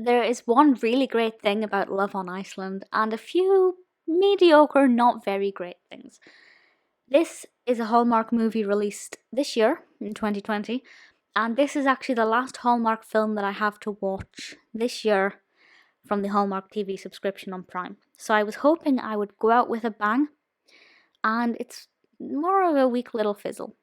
there is one really great thing about Love on Iceland and a few mediocre, not very great things. This is a Hallmark movie released this year, in 2020, and this is actually the last Hallmark film that I have to watch this year from the Hallmark TV subscription on Prime. So I was hoping I would go out with a bang, and it's more of a weak little fizzle.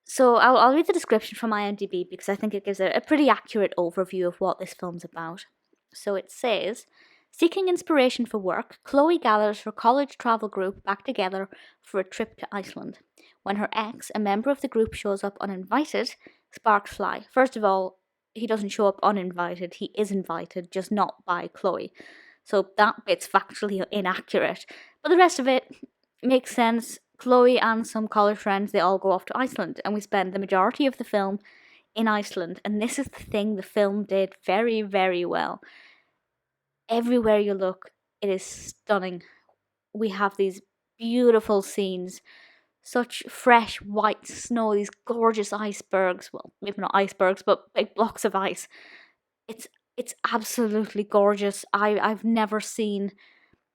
So I'll read the description from IMDb because I think it gives a pretty accurate overview of what this film's about. So it says, seeking inspiration for work, Chloe gathers her college travel group back together for a trip to Iceland. When her ex, a member of the group, shows up uninvited, sparks fly. First of all, he doesn't show up uninvited, he is invited, just not by Chloe. So that bit's factually inaccurate. But the rest of it makes sense. Chloe and some college friends, they all go off to Iceland, and we spend the majority of the film in Iceland. And this is the thing the film did very, very well. Everywhere you look, it is stunning. We have these beautiful scenes, such fresh white snow, these gorgeous icebergs. Well, maybe not icebergs, but big blocks of ice. It's absolutely gorgeous. I've never seen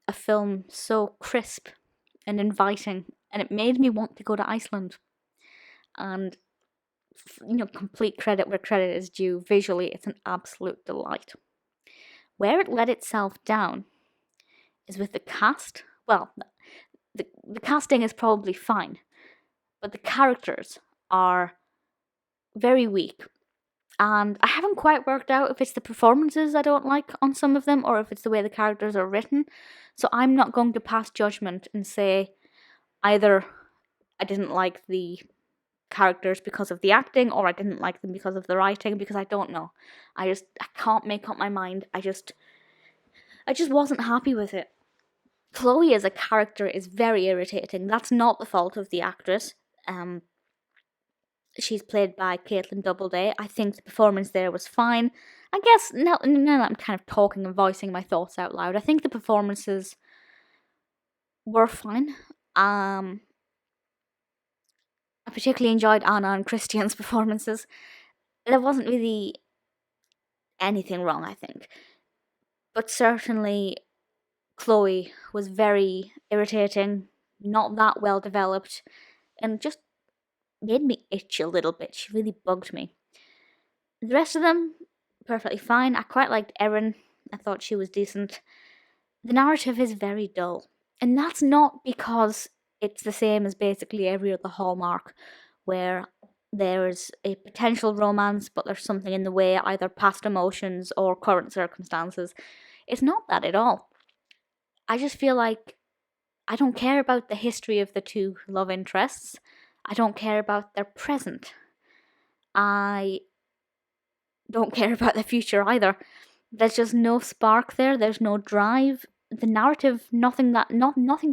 a film so crisp and inviting, and it made me want to go to Iceland. And complete credit where credit is due. Visually, it's an absolute delight. Where it let itself down is with the cast. Well, the casting is probably fine, but the characters are very weak. And I haven't quite worked out if it's the performances I don't like on some of them or if it's the way the characters are written. So I'm not going to pass judgment and say either I didn't like the characters because of the acting or I didn't like them because of the writing, because I don't know. I can't make up my mind. I just wasn't happy with it. Chloe as a character is very irritating. That's not the fault of the actress. She's played by Kaitlin Doubleday. I think the performance there was fine. I guess now that I'm kind of talking and voicing my thoughts out loud, I think the performances were fine. I particularly enjoyed Anna and Kristian's performances. There wasn't really anything wrong, I think. But certainly Chloe was very irritating, not that well developed, and just made me itch a little bit. She really bugged me. The rest of them, perfectly fine. I quite liked Erin. I thought she was decent. The narrative is very dull. And that's not because it's the same as basically every other Hallmark, where there's a potential romance, but there's something in the way, either past emotions or current circumstances. It's not that at all. I just feel like I don't care about the history of the two love interests. I don't care about their present. I don't care about the future either. There's just no spark there. There's no drive. The narrative, nothing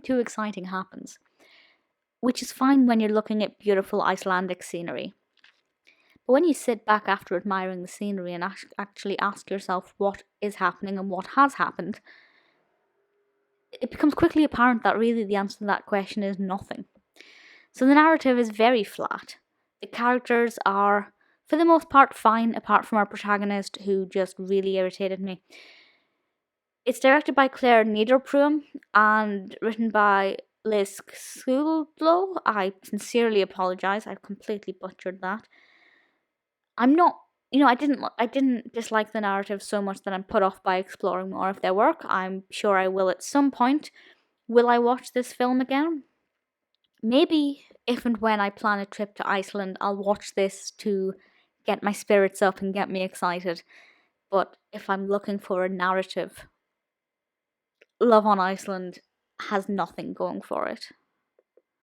too exciting happens. Which is fine when you're looking at beautiful Icelandic scenery. But when you sit back after admiring the scenery and actually ask yourself what is happening and what has happened, it becomes quickly apparent that really the answer to that question is nothing. So the narrative is very flat. The characters are, for the most part, fine, apart from our protagonist, who just really irritated me. It's directed by Clare Niederpruem and written by Sczudlo. I sincerely apologise. I've completely butchered that. I'm not, I didn't dislike the narrative so much that I'm put off by exploring more of their work. I'm sure I will at some point. Will I watch this film again? Maybe if and when I plan a trip to Iceland, I'll watch this to get my spirits up and get me excited. But if I'm looking for a narrative, Love on Iceland has nothing going for it.